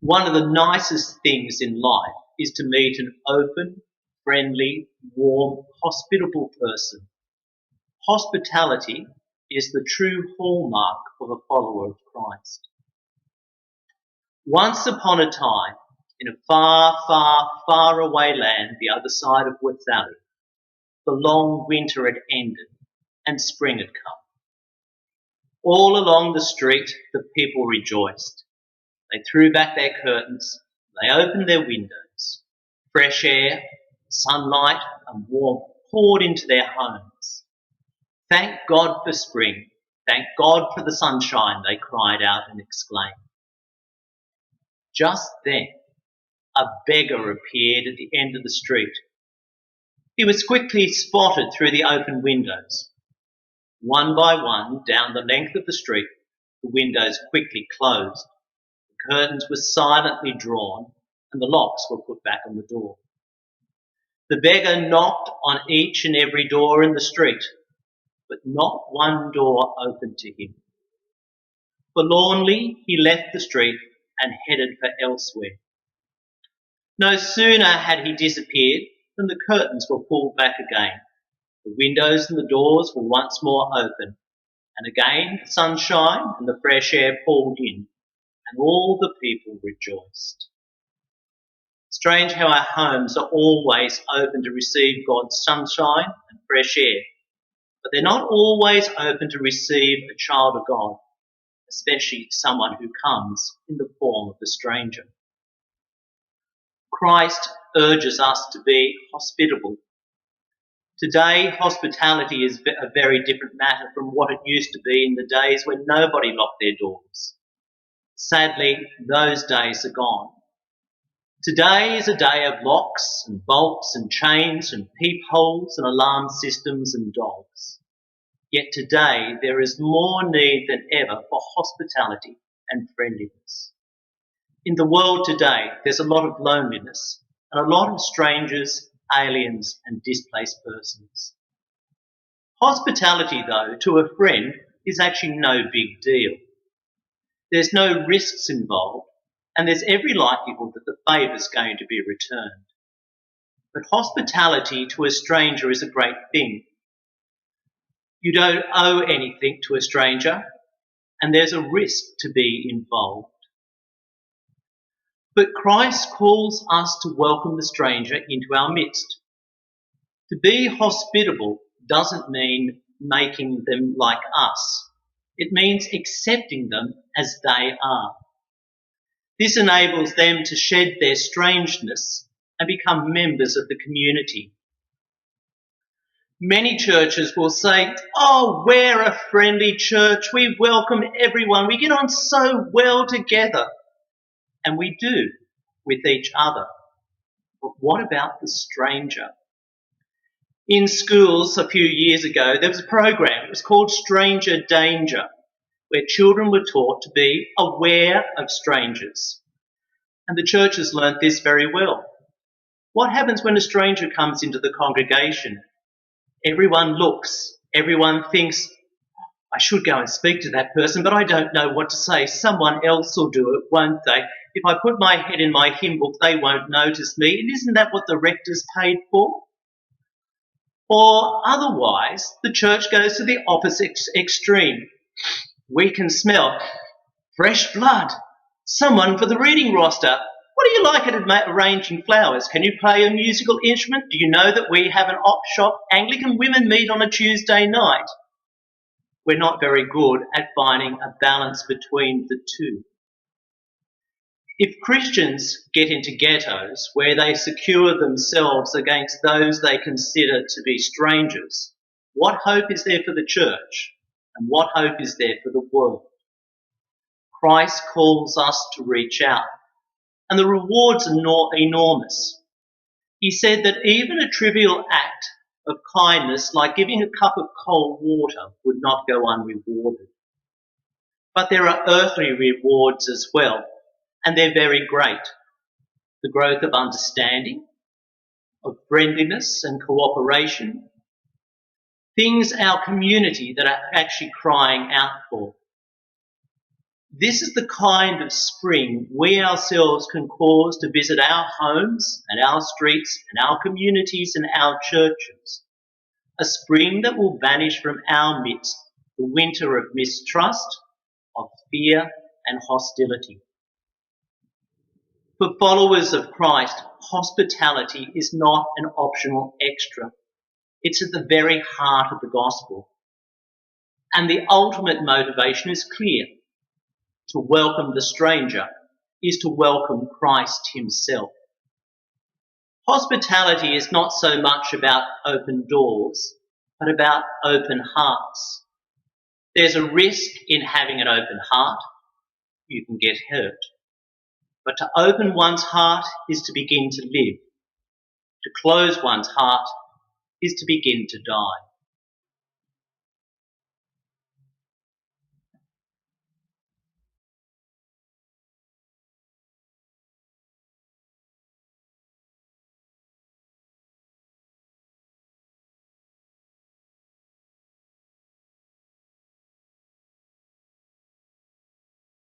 One of the nicest things in life is to meet an open, friendly, warm, hospitable person. Hospitality is the true hallmark of a follower of Christ. Once upon a time, in a far, far, far away land the other side of Woods Valley, the long winter had ended and spring had come. All along the street, the people rejoiced. They threw back their curtains, they opened their windows. Fresh air, sunlight and warmth poured into their homes. Thank God for spring, thank God for the sunshine, they cried out and exclaimed. Just then, a beggar appeared at the end of the street. He was quickly spotted through the open windows. One by one, down the length of the street, the windows quickly closed. The curtains were silently drawn and the locks were put back on the door. The beggar knocked on each and every door in the street, but not one door opened to him. Forlornly, he left the street and headed for elsewhere. No sooner had he disappeared than the curtains were pulled back again. The windows and the doors were once more open, and again the sunshine and the fresh air poured in, and all the people rejoiced. Strange how our homes are always open to receive God's sunshine and fresh air, but they're not always open to receive a child of God, especially someone who comes in the form of a stranger. Christ urges us to be hospitable. Today, hospitality is a very different matter from what it used to be in the days when nobody locked their doors. Sadly, those days are gone. Today is a day of locks and bolts and chains and peepholes and alarm systems and dogs. Yet today there is more need than ever for hospitality and friendliness. In the world today, there's a lot of loneliness and a lot of strangers, aliens and displaced persons. Hospitality, though, to a friend is actually no big deal. There's no risks involved and there's every likelihood that the favour's going to be returned. But hospitality to a stranger is a great thing. You don't owe anything to a stranger and there's a risk to be involved. But Christ calls us to welcome the stranger into our midst. To be hospitable doesn't mean making them like us. It means accepting them as they are. This enables them to shed their strangeness and become members of the community. Many churches will say, "Oh, we're a friendly church. We welcome everyone. We get on so well together." And we do with each other. But what about the stranger? In schools a few years ago, there was a program. It was called Stranger Danger, where children were taught to be aware of strangers. And the churches learnt this very well. What happens when a stranger comes into the congregation? Everyone looks. Everyone thinks, "I should go and speak to that person, but I don't know what to say. Someone else will do it, won't they? If I put my head in my hymn book, they won't notice me. And isn't that what the rector's paid for?" Or otherwise, the church goes to the opposite extreme. We can smell fresh blood. Someone for the reading roster. What do you like at arranging flowers? Can you play a musical instrument? Do you know that we have an op shop? Anglican women meet on a Tuesday night. We're not very good at finding a balance between the two. If Christians get into ghettos where they secure themselves against those they consider to be strangers, what hope is there for the church? And what hope is there for the world? Christ calls us to reach out, and the rewards are enormous. He said that even a trivial act of kindness like giving a cup of cold water would not go unrewarded. But there are earthly rewards as well, and they're very great. The growth of understanding, of friendliness and cooperation, things our community that are actually crying out for. This is the kind of spring we ourselves can cause to visit our homes and our streets and our communities and our churches. A spring that will banish from our midst the winter of mistrust, of fear and hostility. For followers of Christ, hospitality is not an optional extra. It's at the very heart of the gospel. And the ultimate motivation is clear. To welcome the stranger is to welcome Christ himself. Hospitality is not so much about open doors, but about open hearts. There's a risk in having an open heart. You can get hurt. But to open one's heart is to begin to live. To close one's heart is to begin to die.